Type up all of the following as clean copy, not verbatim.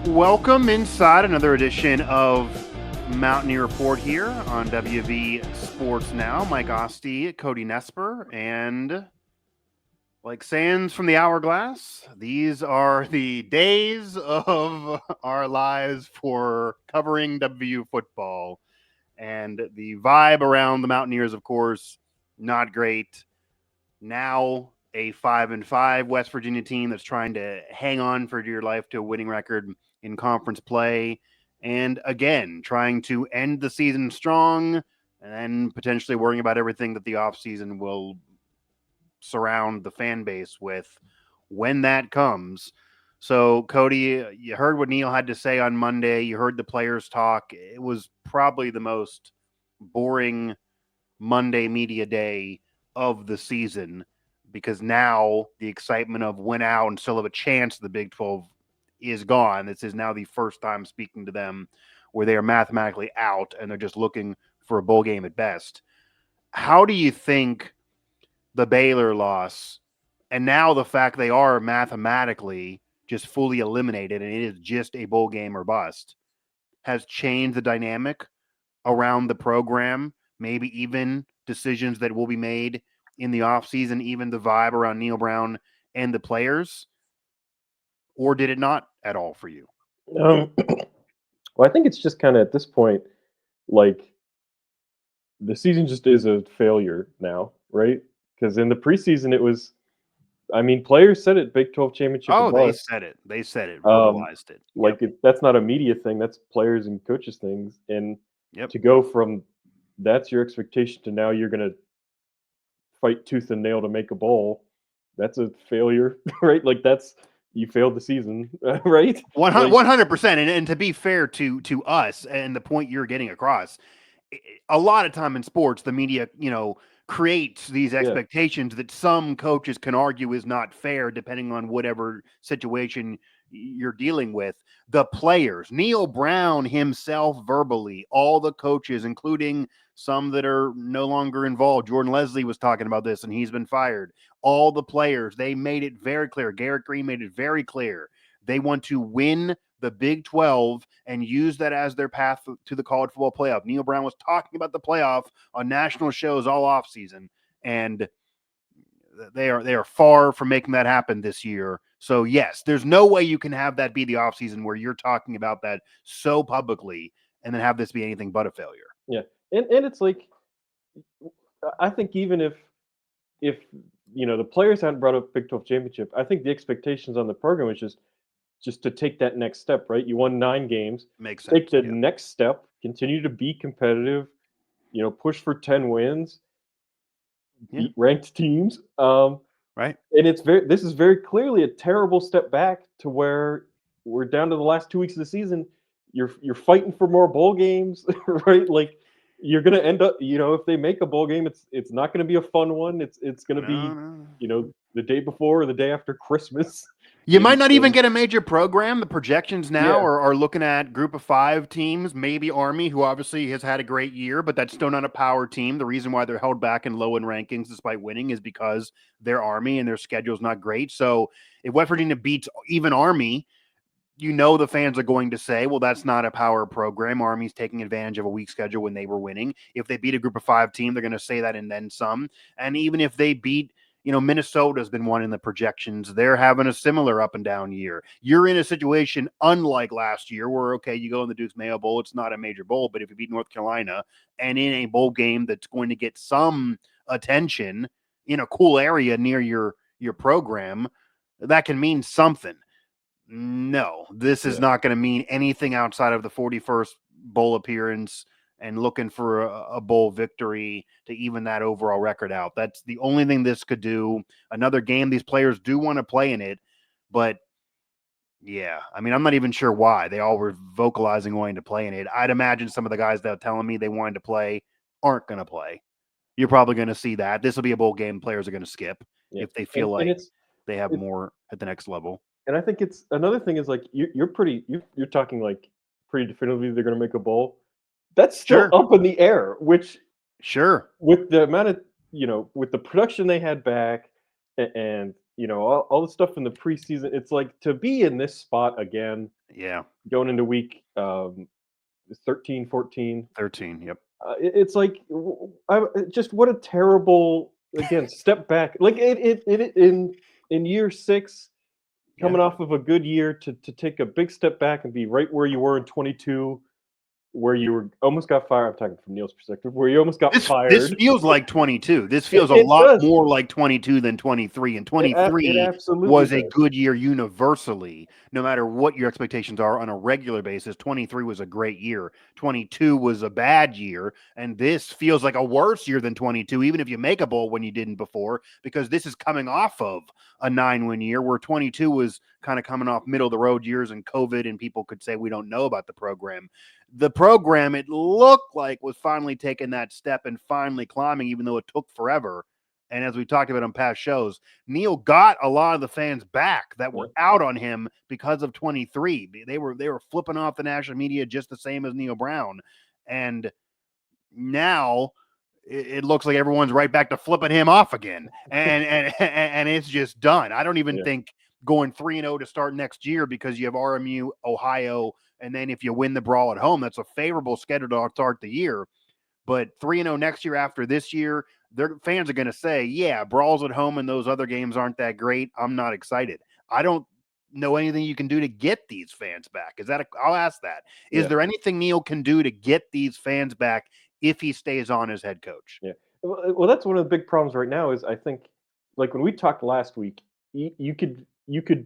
Welcome inside another edition of Mountaineer Report here on WVU Sports Now. Mike Asti, Cody Nespor, and like sands from the hourglass, these are the days of our lives for covering WVU football. And the vibe around the Mountaineers, of course, not great. Now a 5-5 West Virginia team that's trying to hang on for dear life to a winning record in conference play, and again trying to end the season strong, and then potentially worrying about everything that the offseason will surround the fan base with when that comes. So, Cody, you heard what Neal had to say on Monday. You heard the players talk. It was probably the most boring Monday media day of the season, because now the excitement of win out and still have a chance the Big 12 is gone. This is now the first time speaking to them where they are mathematically out and they're just looking for a bowl game at best. How do you think the Baylor loss and now the fact they are mathematically just fully eliminated and it is just a bowl game or bust has changed the dynamic around the program, maybe even decisions that will be made in the offseason, even the vibe around Neal Brown and the players? Or did it not at all for you? Well, I think it's just kind of at this point, like the season just is a failure now, right? Because in the preseason, it was, I mean, players said it, Big 12 championship or Oh, they bust. said it. They said it, Um, verbalized it. like that's not a media thing, that's players and coaches things. And Yep. to go from that's your expectation to now you're going to fight tooth and nail to make a bowl, that's a failure, right? Like that's, you failed the season, right? Like, 100%. And to be fair to us and the point you're getting across, a lot of time in sports, the media, creates these yeah, expectations that some coaches can argue is not fair, depending on whatever situation you're dealing with. The players, Neal Brown himself verbally, all the coaches, including some that are no longer involved. Jordan Leslie was talking about this and he's been fired. All the players, they made it very clear. Garrett Green made it very clear. They want to win the Big 12 and use that as their path to the college football playoff. Neal Brown was talking about the playoff on national shows all offseason, and they are far from making that happen this year. So yes, there's no way you can have that be the offseason where you're talking about that so publicly and then have this be anything but a failure. yeah. And it's like, I think even if the players hadn't brought up Big 12 championship, I think the expectations on the program was just to take that next step, right? You won 9 games, Makes take sense. the Yeah. next step, continue to be competitive, push for 10 wins, Yeah. beat ranked teams. Right. And this is very clearly a terrible step back to where we're down to the last 2 weeks of the season. You're fighting for more bowl games, right? Like you're gonna end up, if they make a bowl game, it's not gonna be a fun one. It's gonna No, be, no. the day before or the day after Christmas. You might not even And get a major program. The projections now yeah, are looking at group of 5 teams, maybe Army, who obviously has had a great year, but that's still not a power team. The reason why they're held back and low in rankings despite winning is because they're Army and their schedule's not great. So if West Virginia beats even Army, the fans are going to say, well, that's not a power program. Army's taking advantage of a weak schedule when they were winning. If they beat a group of 5 team, they're going to say that and then some. And even if they beat, Minnesota's been one in the projections. They're having a similar up and down year. You're in a situation unlike last year where, okay, you go in the Duke's Mayo Bowl. It's not a major bowl, but if you beat North Carolina and in a bowl game that's going to get some attention in a cool area near your program, that can mean something. No, this is yeah, not going to mean anything outside of the 41st bowl appearance and looking for a bowl victory to even that overall record out. That's the only thing this could do. Another game these players do want to play in it, but yeah, I mean, I'm not even sure why they all were vocalizing wanting to play in it. I'd imagine some of the guys that are telling me they wanted to play aren't going to play. You're probably going to see that. This will be a bowl game players are going to skip yeah. if they And feel and like it's they have it's more at the next level. and I think it's another thing is like you're talking like pretty definitively they're going to make a bowl. That's still Sure. up in the air, which Sure. with the amount of with the production they had back, and all the stuff in the preseason. It's like to be in this spot again, Yeah, going into week 13, 14. 13. Yep. It's like just what a terrible again step back. Like in year 6, Yeah. coming off of a good year to take a big step back and be right where you were in 22, where you were almost got fired. I'm talking from Neal's perspective, where you almost got This fired. feels like 22. This It, feels a it lot does. more like 22 than 23. And It 23 absolutely was a does. good year universally, no matter what your expectations are on a regular basis. 23 was a great year. 22 was a bad year. And this feels like a worse year than 22, even if you make a bowl when you didn't before, because this is coming off of a 9-win year where 22 was kind of coming off middle of the road years and COVID, and people could say we don't know about the program. The program, it looked like, was finally taking that step and finally climbing, even though it took forever. And as we talked about on past shows, Neal got a lot of the fans back that were out on him because of 23. They were flipping off the national media just the same as Neal Brown. And now it looks like everyone's right back to flipping him off again. And it's just done. I don't even think going 3-0 to start next year, because you have RMU, Ohio, and then if you win the Brawl at home, that's a favorable schedule to start the year. But 3-0 next year after this year, their fans are going to say, yeah, Brawls at home and those other games aren't that great. I'm not excited. I don't know anything you can do to get these fans back. I'll ask that. Is there anything Neal can do to get these fans back if he stays on as head coach? Yeah. Well, that's one of the big problems right now. Is I think, like when we talked last week, you could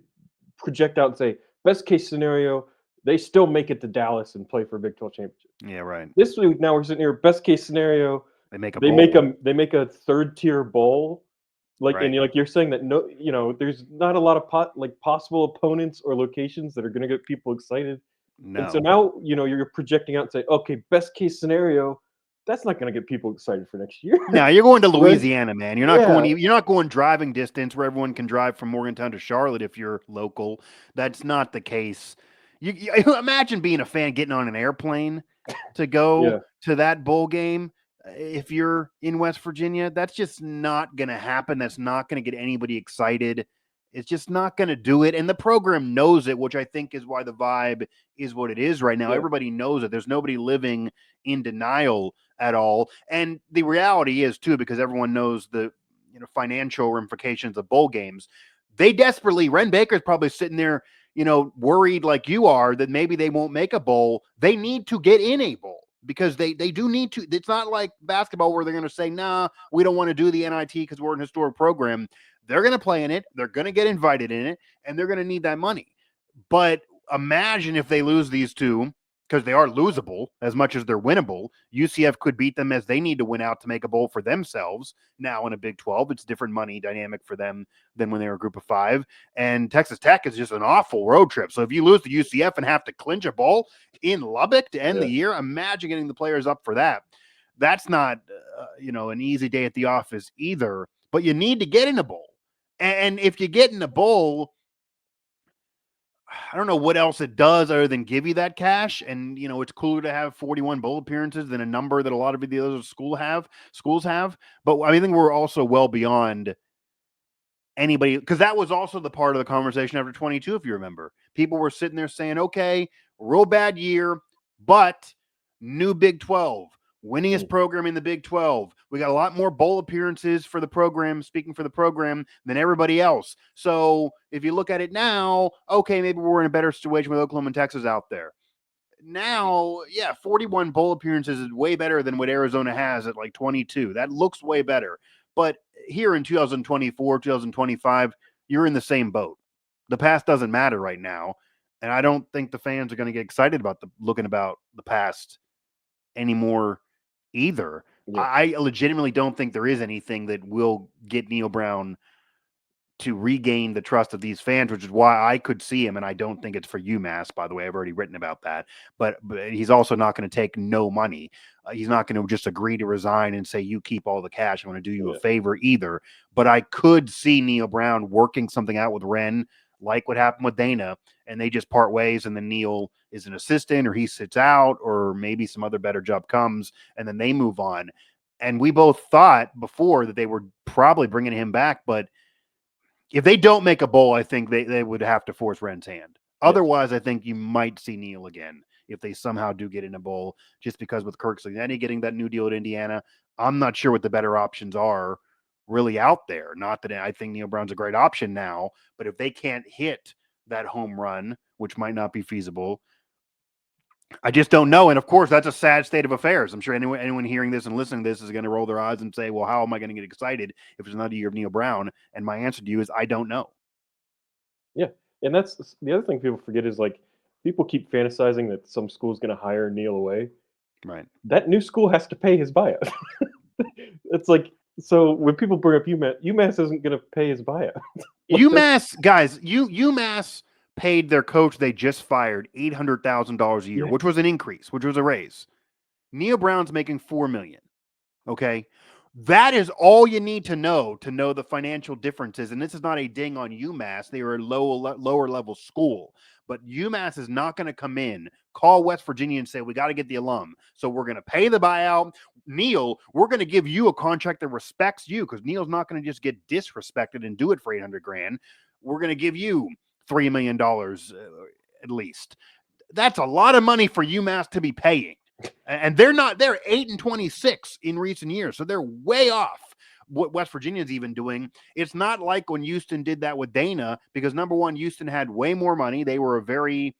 project out and say best case scenario, they still make it to Dallas and play for a Big 12 championship. Yeah, right. This week now we're sitting here. Best case scenario, They make a they bowl. they make a third tier bowl. Like Right. and you're saying that there's not a lot of possible opponents or locations that are going to get people excited. And so No. now you're projecting out and say, okay, best case scenario, that's not going to get people excited for next year. No, you're going to Right? Louisiana, man. You're Yeah, not going driving distance where everyone can drive from Morgantown to Charlotte if you're local. That's not the case. You imagine being a fan getting on an airplane to go yeah, to that bowl game if you're in West Virginia. That's just not going to happen. That's not going to get anybody excited. It's just not going to do it. And the program knows it, which I think is why the vibe is what it is right now. yeah, Everybody knows it. There's nobody living in denial at all. And the reality is too, because everyone knows the financial ramifications of bowl games. They desperately, Ren Baker's probably sitting there, worried like you are that maybe they won't make a bowl. They need to get in a bowl because they do need to. It's not like basketball where they're going to say, nah, we don't want to do the NIT because we're an historic program. They're going to play in it. They're going to get invited in it, and they're going to need that money. But imagine if they lose these two, because they are losable as much as they're winnable. UCF could beat them as they need to win out to make a bowl for themselves. Now in a Big 12, it's different money dynamic for them than when they were a group of 5. And Texas Tech is just an awful road trip. So if you lose to UCF and have to clinch a bowl in Lubbock to end the year, imagine getting the players up for that. That's not, an easy day at the office either. But you need to get in a bowl. And if you get in a bowl, I don't know what else it does other than give you that cash. And, it's cooler to have 41 bowl appearances than a number that a lot of the other schools have. But I think we're also well beyond anybody, because that was also the part of the conversation after 22, if you remember. People were sitting there saying, okay, real bad year, but new Big 12. Winningest program in the Big 12. We got a lot more bowl appearances for the program, speaking for the program, than everybody else. So if you look at it now, okay, maybe we're in a better situation with Oklahoma and Texas out there. Now, 41 bowl appearances is way better than what Arizona has at like 22. That looks way better. But here in 2024, 2025, you're in the same boat. The past doesn't matter right now. And I don't think the fans are going to get excited about looking about the past anymore either. yeah, I legitimately don't think there is anything that will get Neal Brown to regain the trust of these fans, which is why I could see him. And I don't think it's for UMass, by the way. I've already written about that. But he's also not going to take no money. He's not going to just agree to resign and say, you keep all the cash. I'm going to do you a favor either. But I could see Neal Brown working something out with Ren, like what happened with Dana, and they just part ways, and then Neal is an assistant, or he sits out, or maybe some other better job comes, and then they move on. And we both thought before that they were probably bringing him back, but if they don't make a bowl, I think they would have to force Ren's hand. Yes. Otherwise, I think you might see Neal again if they somehow do get in a bowl, just because with Kirk Slignetti getting that new deal at Indiana, I'm not sure what the better options are really out there. Not that I think Neal Brown's a great option now, but if they can't hit that home run, which might not be feasible, I just don't know. And of course, that's a sad state of affairs. I'm sure anyone hearing this and listening to this is going to roll their eyes and say, well, how am I going to get excited if it's another year of Neal Brown? And my answer to you is, I don't know. Yeah, and that's the other thing people forget is like people keep fantasizing that some school's going to hire Neal away. Right. That new school has to pay his buyout. It's like so when people bring up UMass isn't going to pay his buyout. UMass guys, UMass paid their coach they just fired $800,000 a year, Yeah. which was an increase, which was a raise. Neal Brown's making $4 million. Okay. That is all you need to know the financial differences. And this is not a ding on UMass. They are a lower level school. But UMass is not going to come in, call West Virginia and say, we got to get the alum. So we're going to pay the buyout. Neal, we're going to give you a contract that respects you, because Neal's not going to just get disrespected and do it for $800,000. We're going to give you $3 million at least. That's a lot of money for UMass to be paying. And they're 8-26 in recent years. So they're way off what West Virginia's even doing. It's not like when Houston did that with Dana, because number one, Houston had way more money. They were a very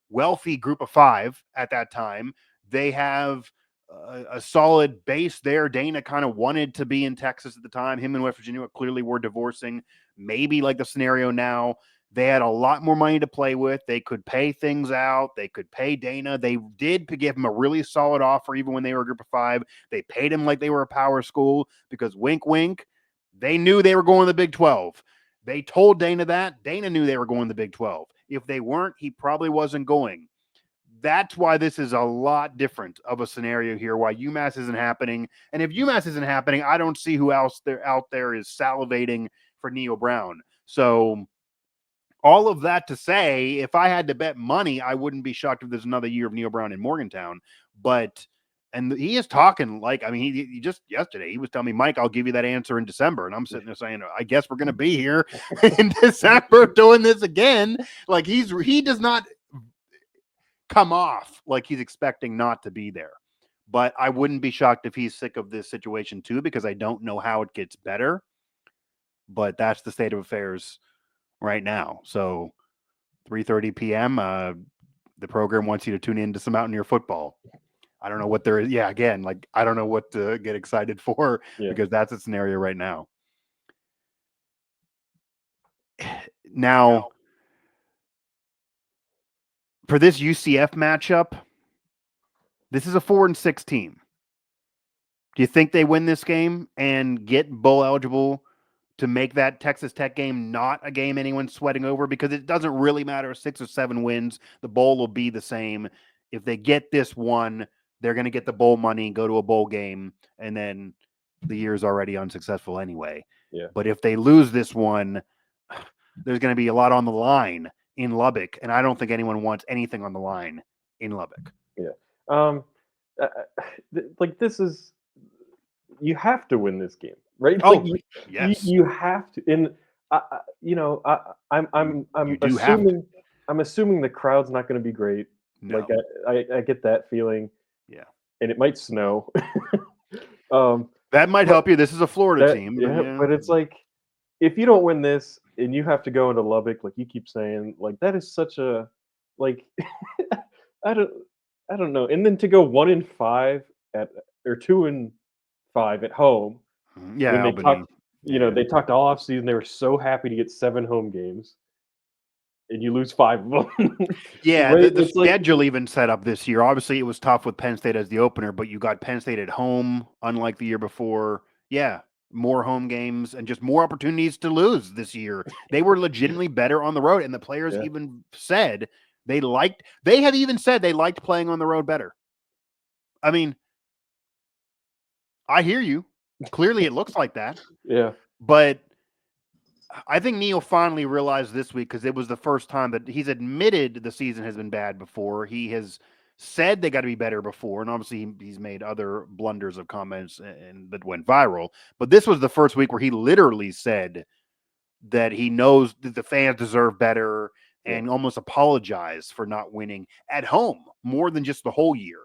wealthy group of five at that time. They have a solid base there. Dana kind of wanted to be in Texas at the time. Him and West Virginia clearly were divorcing. Maybe like the scenario now. They had a lot more money to play with. They could pay things out. They could pay Dana. They did give him a really solid offer even when they were a group of five. They paid him like they were a power school because wink, wink, they knew they were going to the Big 12. They told Dana that. Dana knew they were going to the Big 12. If they weren't, he probably wasn't going. That's why this is a lot different of a scenario here, why UMass isn't happening. And if UMass isn't happening, I don't see who else out there is salivating for Neal Brown. So all of that to say, if I had to bet money, I wouldn't be shocked if there's another year of Neal Brown in Morgantown. But, and he is talking like, I mean, he just yesterday, he was telling me, Mike, I'll give you that answer in December. And I'm sitting there saying, I guess we're going to be here in December doing this again. Like he does not come off like he's expecting not to be there. But I wouldn't be shocked if he's sick of this situation too, because I don't know how it gets better. But that's the state of affairs right now. So 3:30 p.m. The program wants you to tune in to some Mountaineer football. I don't know what there is. Yeah, again, like I don't know what to get excited for because that's a scenario right now. Now, for this UCF matchup, this is a 4-6 team. Do you think they win this game and get bowl eligible to make that Texas Tech game not a game anyone's sweating over? Because it doesn't really matter 6 or 7 wins. The bowl will be the same. If they get this one, they're going to get the bowl money, go to a bowl game, and then the year's already unsuccessful anyway. Yeah. But if they lose this one, there's going to be a lot on the line in Lubbock, and I don't think anyone wants anything on the line in Lubbock. Yeah. Like this is, you have to win this game, right? Oh, like yes. You have to. And I'm assuming I'm assuming the crowd's not going to be great. No. Like I get that feeling. Yeah. And it might snow. That might help you. This is a Florida team. But it's like if you don't win this and you have to go into Lubbock, like you keep saying, like that is such a like I don't know. And then to go 1-5 or 2-5 at home. Yeah, when they talked, they talked all off season. They were so happy to get 7 home games, and you lose 5 of them. Yeah, right? the schedule even set up this year. Obviously, it was tough with Penn State as the opener, but you got Penn State at home, unlike the year before. Yeah, more home games and just more opportunities to lose this year. They were legitimately better on the road, and the players even said they have even said they liked playing on the road better. I mean, I hear you. Clearly, it looks like that. Yeah. But I think Neal finally realized this week, because it was the first time that he's admitted the season has been bad before. He has said they got to be better before, and obviously he's made other blunders of comments and that went viral. But this was the first week where he literally said, that he knows that the fans deserve better Yeah. and almost apologize for not winning at home more than just the whole year.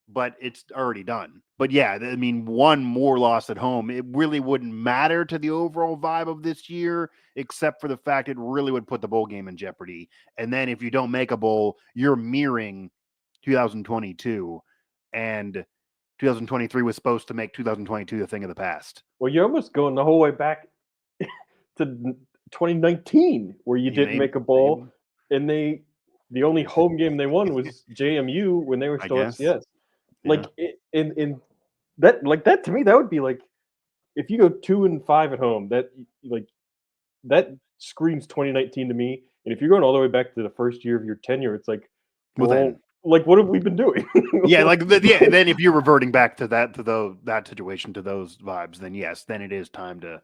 But it's already done. But yeah, I mean, one more loss at home, it really wouldn't matter to the overall vibe of this year, except for the fact it really would put the bowl game in jeopardy. And then if you don't make a bowl, you're mirroring 2022, and 2023 was supposed to make 2022 a thing of the past. Well, you're almost going the whole way back to 2019, where you didn't Maybe, make a bowl, and the only home game they won was JMU when they were I still guess. FCS. Yeah. Like in that, like that to me, that would be like if you go 2-5 at home, that screams 2019 to me. And if you're going all the way back to the first year of your tenure, it's like, Well, then, like what have we been doing? yeah, and then if you're reverting back to that situation, to those vibes, then yes, then it is time to,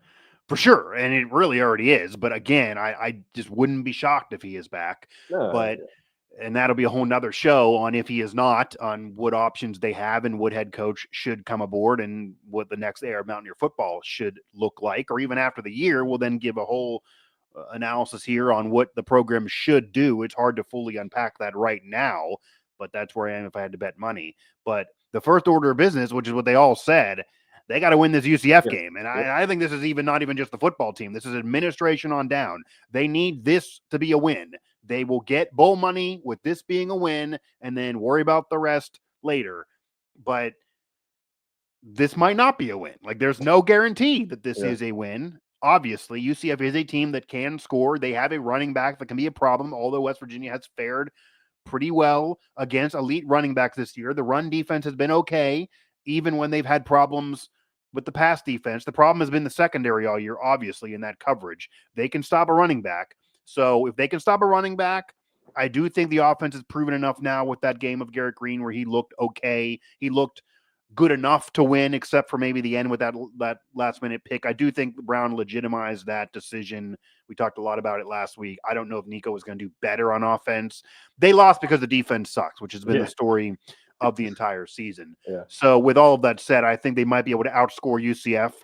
for sure, and it really already is. But again, I just wouldn't be shocked if he is back. But and that'll be a whole nother show on if he is not, on what options they have and what head coach should come aboard and what the next era of Mountaineer football should look like, or even after the year, we'll then give a whole analysis here on what the program should do. It's hard to fully unpack that right now, but that's where I am if I had to bet money. But the first order of business, which is what they all said, they got to win this UCF game. And I think this is not even just the football team. This is administration on down. They need this to be a win. They will get bowl money with this being a win and then worry about the rest later. But this might not be a win. Like, there's no guarantee that this is a win. Obviously, UCF is a team that can score. They have a running back that can be a problem, although West Virginia has fared pretty well against elite running backs this year. The run defense has been okay, even when they've had problems with the pass defense. The problem has been the secondary all year, obviously, in that coverage. They can stop a running back. So if they can stop a running back, I do think the offense has proven enough now with that game of Garrett Green where he looked okay. He looked good enough to win, except for maybe the end with that last minute pick. I do think Brown legitimized that decision. We talked a lot about it last week. I don't know if Nico was going to do better on offense. They lost because the defense sucks, which has been the story of the entire season. So with all of that said, I think they might be able to outscore UCF,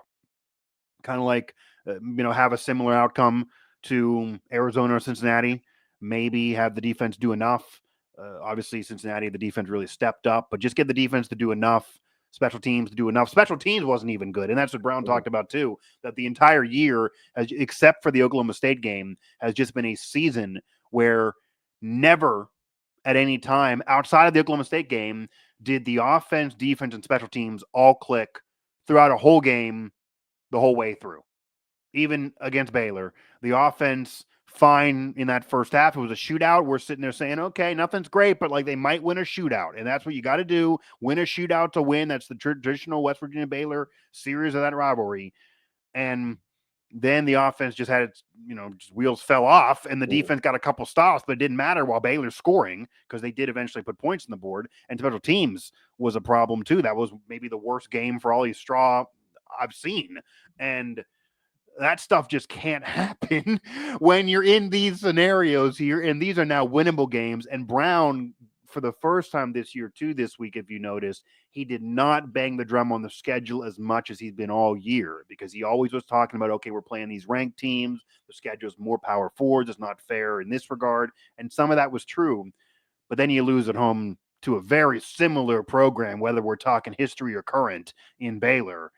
kind of like, have a similar outcome to Arizona or Cincinnati. Maybe have the defense do enough. Obviously, Cincinnati, the defense really stepped up, but just get the defense to do enough. Special teams to do enough. Special teams wasn't even good. And that's what Brown talked about too, that the entire year, except for the Oklahoma State game, has just been a season where never at any time outside of the Oklahoma State game did the offense, defense, and special teams all click throughout a whole game the whole way through. Even against Baylor, the offense fine in that first half. It was a shootout. We're sitting there saying, okay, nothing's great, but like they might win a shootout. And that's what you got to do. Win a shootout to win. That's the traditional West Virginia Baylor series of that rivalry. And then the offense just had its, just wheels fell off, and the defense got a couple stops, but it didn't matter while Baylor's scoring because they did eventually put points on the board. And special teams was a problem too. That was maybe the worst game for Ollie Straw I've seen. And that stuff just can't happen when you're in these scenarios here. And these are now winnable games. And Brown, for the first time this year, too, this week, if you noticed, he did not bang the drum on the schedule as much as he's been all year, because he always was talking about, okay, we're playing these ranked teams. The schedule is more power forwards. It's not fair in this regard. And some of that was true. But then you lose at home to a very similar program, whether we're talking history or current, in Baylor.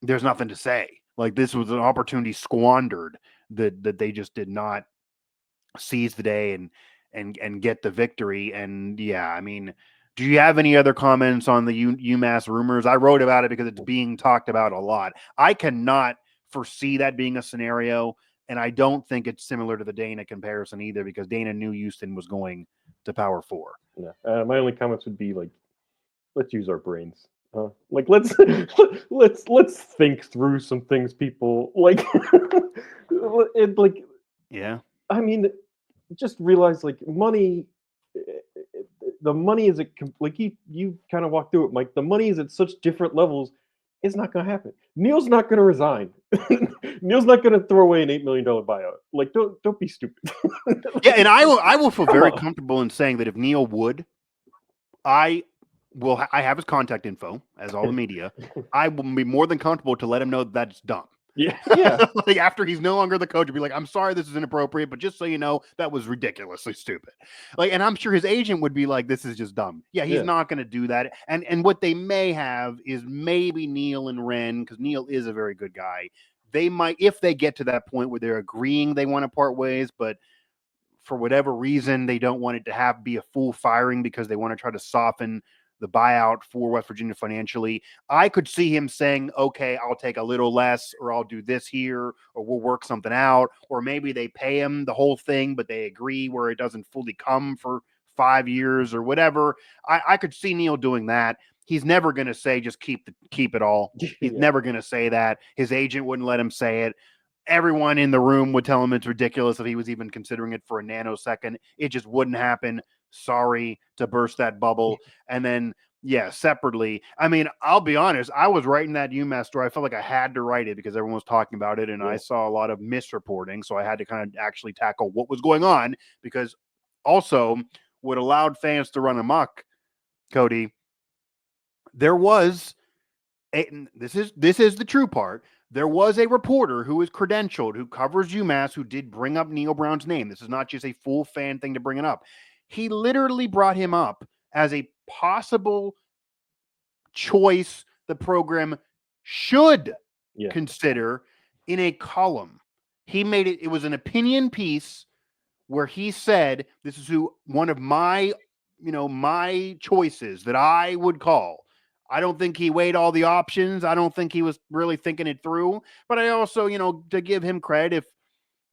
There's nothing to say. Like, this was an opportunity squandered that they just did not seize the day and get the victory. And yeah, I mean, do you have any other comments on the UMass rumors? I wrote about it because it's being talked about a lot. I cannot foresee that being a scenario, and I don't think it's similar to the Dana comparison either, because Dana knew Houston was going to Power 4. Yeah. My only comments would be like, let's use our brains. Like let's think through some things, people. Like, yeah. I mean, just realize like money. The money is like you kind of walked through it, Mike. The money is at such different levels. It's not going to happen. Neal's not going to resign. Neal's not going to throw away an $8 million buyout. Like, don't be stupid. Yeah, and I will feel very comfortable in saying that if Neal would, I have his contact info, as all the media. I will be more than comfortable to let him know that's dumb. Yeah, yeah, Like after he's no longer the coach, be like, I'm sorry, this is inappropriate, but just so you know, that was ridiculously stupid. Like, and I'm sure his agent would be like, this is just dumb. Yeah, he's yeah, not going to do that. And what they may have is maybe Neal and Ren, because Neal is a very good guy. They might, if they get to that point where they're agreeing they want to part ways, but for whatever reason, they don't want it to have be a full firing because they want to try to soften the buyout for West Virginia financially. I could see him saying, okay, I'll take a little less, or I'll do this here, or we'll work something out, or maybe they pay him the whole thing, but they agree where it doesn't fully come for 5 years or whatever. I could see Neal doing that. He's never going to say just keep it all. He's yeah, never going to say that. His agent wouldn't let him say it. Everyone in the room would tell him it's ridiculous if he was even considering it for a nanosecond. It just wouldn't happen. Sorry to burst that bubble. And then, yeah, separately, I mean, I'll be honest, I was writing that UMass story. I felt like I had to write it because everyone was talking about it, and yeah, I saw a lot of misreporting. So I had to kind of actually tackle what was going on, because also what allowed fans to run amok, Cody, there was this is the true part. There was a reporter who is credentialed, who covers UMass, who did bring up Neal Brown's name. This is not just a full fan thing to bring it up. He literally brought him up as a possible choice the program should yeah, consider in a column. He made it was an opinion piece where he said, this is who one of my, my choices that I would call. I don't think he weighed all the options. I don't think he was really thinking it through. But I also, to give him credit, if,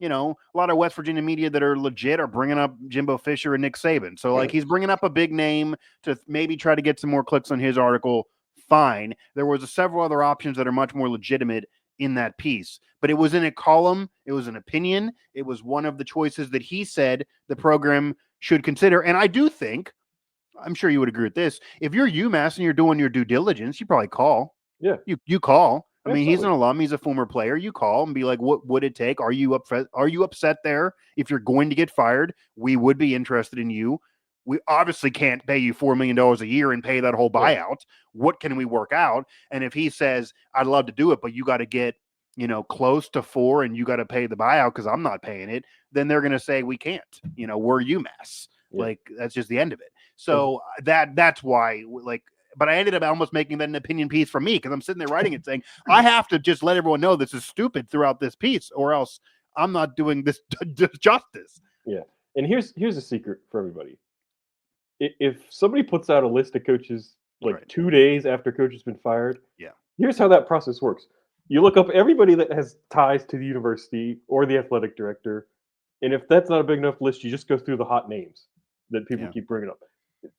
a lot of West Virginia media that are legit are bringing up Jimbo Fisher and Nick Saban. So, like, he's bringing up a big name to maybe try to get some more clicks on his article. Fine. There was several other options that are much more legitimate in that piece, but it was in a column. It was an opinion. It was one of the choices that he said the program should consider. And I do think, I'm sure you would agree with this, if you're UMass and you're doing your due diligence, you probably call. yeah, You call. I mean, he's an absolutely. alum. He's a former player. You call and be like, what would it take? Are you upset? Are you upset there? If you're going to get fired, we would be interested in you. We obviously can't pay you $4 million a year and pay that whole Yeah, buyout. What can we work out? And if he says, I'd love to do it, but you got to get, close to 4 and you got to pay the buyout because I'm not paying it, then they're going to say, we can't, we're UMass. yeah. Like, that's just the end of it. Well, So that's why, like, but I ended up almost making that an opinion piece for me because I'm sitting there writing it saying, I have to just let everyone know this is stupid throughout this piece, or else I'm not doing this justice. yeah. And here's a secret for everybody. If somebody puts out a list of coaches like Right. 2 days after coach has been fired, Yeah. here's how that process works. You look up everybody that has ties to the university or the athletic director, and if that's not a big enough list, you just go through the hot names that people Yeah. keep bringing up.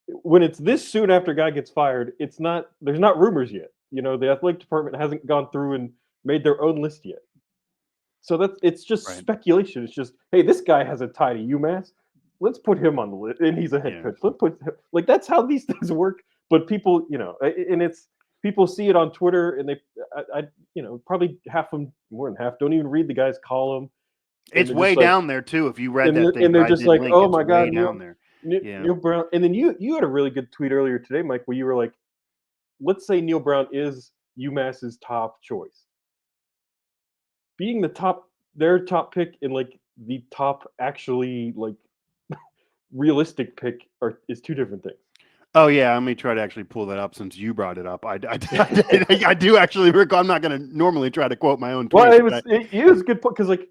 When it's this soon after a guy gets fired, it's not there's not rumors yet. The athletic department hasn't gone through and made their own list yet. So it's just Right. speculation. It's just, hey, this guy has a tie to UMass. Let's put him on the list, and he's a head Yeah. coach. Let's put like that's how these things work. But people, and it's people see it on Twitter, and probably half of them, more than half, don't even read the guy's column, and It's they're way just like, down there too. If you read and that they're, thing and that they're I just did like, link, oh it's my way god, down there. Yeah. Neal Brown. And then you had a really good tweet earlier today, Mike, where you were like, let's say Neal Brown is UMass's top choice. Being their top pick and like the top actually like realistic pick is two different things. Oh yeah, let me try to actually pull that up since you brought it up. I do actually recall. I'm not going to normally try to quote my own Well, tweets. it was a good point because like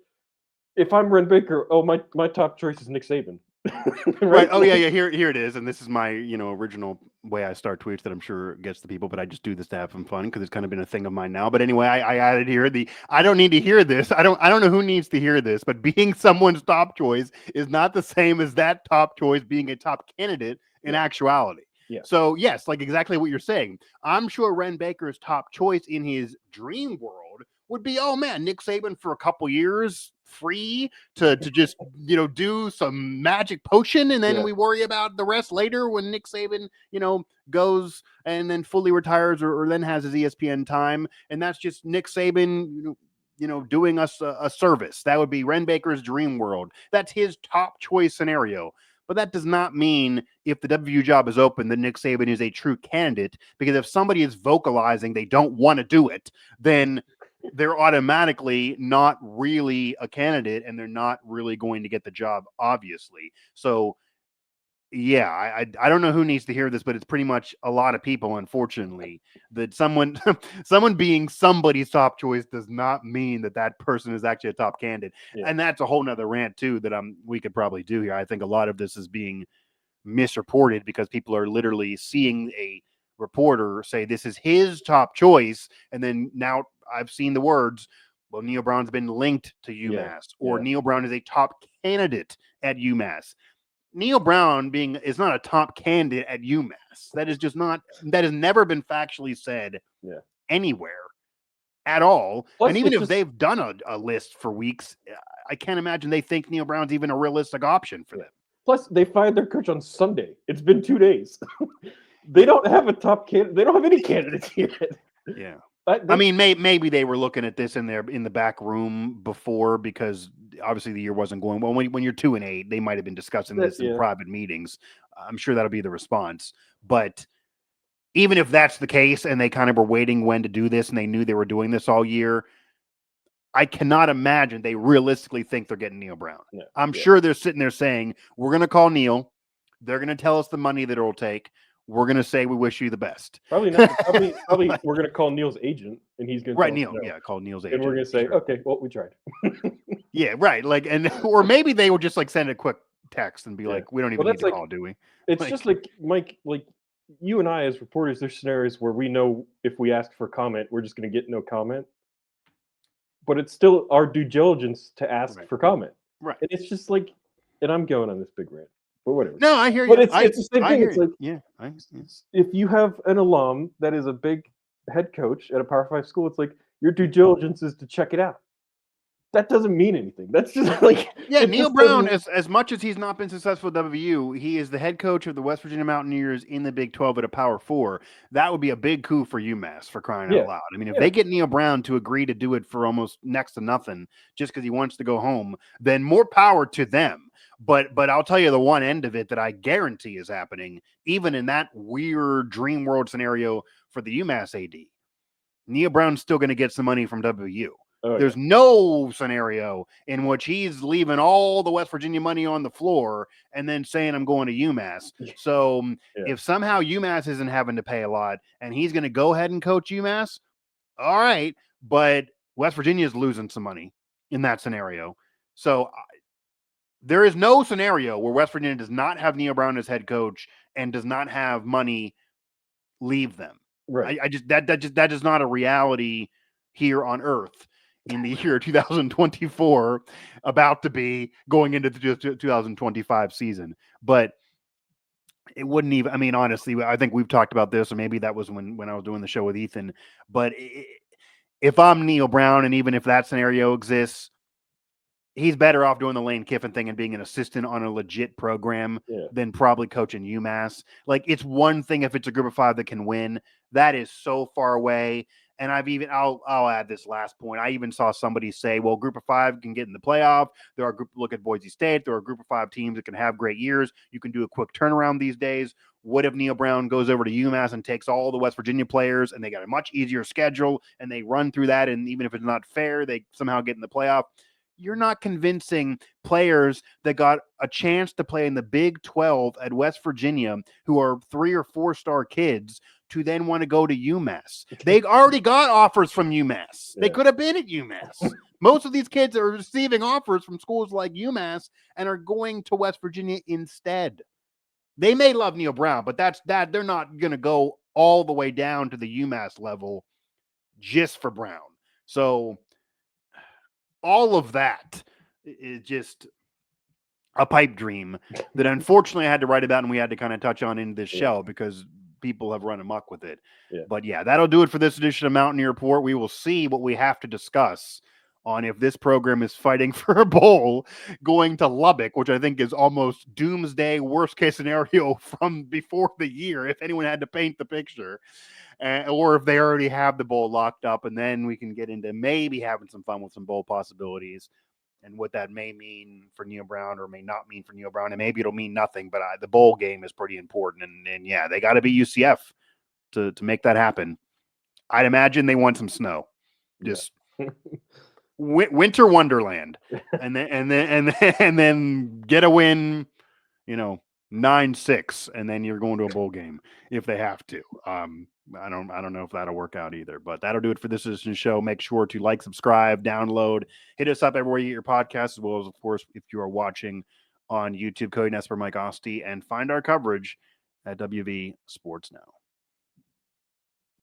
if I'm Ren Baker, oh my top choice is Nick Saban, Right. right? Oh yeah. Here it is, and this is my original way I start tweets that I'm sure gets the people, but I just do this to have some fun because it's kind of been a thing of mine now. But anyway, I added here I don't need to hear this. I don't know who needs to hear this, but being someone's top choice is not the same as that top choice being a top candidate in Yeah. actuality. Yeah. So yes, like exactly what you're saying. I'm sure Ren Baker's top choice in his dream world would be, oh man, Nick Saban for a couple years free to just do some magic potion, and then Yeah. we worry about the rest later when Nick Saban goes and then fully retires or then has his ESPN time, and that's just Nick Saban doing us a service. That would be Ren Baker's dream world. That's his top choice scenario. But that does not mean if the WVU job is open that Nick Saban is a true candidate, because if somebody is vocalizing they don't want to do it, then they're automatically not really a candidate and they're not really going to get the job, obviously. So, yeah, I don't know who needs to hear this, but it's pretty much a lot of people, unfortunately, that someone someone being somebody's top choice does not mean that that person is actually a top candidate. Yeah. And that's a whole nother rant too that we could probably do here. I think a lot of this is being misreported because people are literally seeing a reporter say this is his top choice, and then now I've seen the words, well, Neal Brown's been linked to Yeah. UMass, or Yeah. Neal Brown is a top candidate at UMass. Neal Brown is not a top candidate at UMass. That is just not, that has never been factually said Yeah. anywhere at all. And Plus, even it's if just they've done a list for weeks, I can't imagine they think Neal Brown's even a realistic option for yeah. them. Plus, they fired their coach on Sunday. It's been 2 days. They Yeah. don't have a top candidate. They don't have any candidates yet. Yeah. I They, mean, maybe they were looking at this in the back room before, because obviously the year wasn't going well. When you're 2-8, they might have been discussing this in yeah. private meetings. I'm sure that'll be the response. But even if that's the case, and they kind of were waiting when to do this, and they knew they were doing this all year, I cannot imagine they realistically think they're getting Neal Brown. No. I'm Yeah. sure they're sitting there saying, "We're going to call Neal. They're going to tell us the money that it'll take. We're going to say we wish you the best." Probably not. Probably we're gonna call Neal's agent, and he's gonna Right, tell us Neal. no. Yeah, call Neal's And agent. we're gonna say, Sure. okay, well, we tried. Yeah, right. Like, and or maybe they would just like send a quick text and be Yeah. like, "We don't Well, even need that's to like call, do we?" it's Like, just like Mike, like you and I as reporters, there's scenarios where we know if we ask for comment, we're just gonna get no comment. But it's still our due diligence to ask right, for comment. right. And it's just like, and I'm going on this big rant, but whatever. No, I hear But you. it's the same I thing. hear It's you. like Yeah, if you have an alum that is a big head coach at a Power 5 school, it's like your due diligence is to check it out. That doesn't mean anything. That's just like yeah. it Neal just Brown, doesn't. as much as he's not been successful at WVU, he is the head coach of the West Virginia Mountaineers in the Big 12 at a Power 4. That would be a big coup for UMass, for crying out Yeah, loud. I mean, if yeah, they get Neal Brown to agree to do it for almost next to nothing just because he wants to go home, then more power to them. But I'll tell you the one end of it that I guarantee is happening, even in that weird dream world scenario for the UMass AD. Neal Brown's still going to get some money from WVU. oh yeah, There's no scenario in which he's leaving all the West Virginia money on the floor and then saying, "I'm going to UMass." So yeah, if somehow UMass isn't having to pay a lot and he's going to go ahead and coach UMass, all right. But West Virginia is losing some money in that scenario. So there is no scenario where West Virginia does not have Neal Brown as head coach and does not have money leave them. right. I just that is not a reality here on Earth in the year 2024, about to be going into the 2025 season. But it wouldn't even. I mean, honestly, I think we've talked about this, or maybe that was when I was doing the show with Ethan. But if I'm Neal Brown, and even if that scenario exists, he's better off doing the Lane Kiffin thing and being an assistant on a legit program Yeah, than probably coaching UMass. Like, it's one thing if it's a group of 5 that can win. That is so far away. And I'll add this last point. I even saw somebody say, well, group of 5 can get in the playoff. There are look at Boise State. There are a group of 5 teams that can have great years. You can do a quick turnaround these days. What if Neal Brown goes over to UMass and takes all the West Virginia players, and they got a much easier schedule, and they run through that, and even if it's not fair, they somehow get in the playoff? You're not convincing players that got a chance to play in the Big 12 at West Virginia, who are 3 or 4-star kids, to then want to go to UMass. They already got offers from UMass. They yeah, could have been at UMass. Most of these kids are receiving offers from schools like UMass and are going to West Virginia instead. They may love Neal Brown, but they're not going to go all the way down to the UMass level just for Brown. So all of that is just a pipe dream that unfortunately I had to write about and we had to kind of touch on in this yeah, show because people have run amok with it. yeah. But yeah, that'll do it for this edition of Mountaineer Report. We will see what we have to discuss on if this program is fighting for a bowl going to Lubbock, which I think is almost doomsday worst case scenario from before the year, if anyone had to paint the picture. Or if they already have the bowl locked up, and then we can get into maybe having some fun with some bowl possibilities and what that may mean for Neal Brown or may not mean for Neal Brown. And maybe it'll mean nothing, but the bowl game is pretty important. And yeah, they got to be UCF to make that happen. I'd imagine they want some snow. Yeah. Just Winter Wonderland, and then get a win, 9-6, and then you're going to a bowl game if they have to. I don't know if that'll work out either, but that'll do it for this edition show. Make sure to like, subscribe, download, hit us up everywhere you get your podcasts, as well as, of course, if you are watching on YouTube, Cody Nespor, Mike Asti, and find our coverage at WV Sports Now.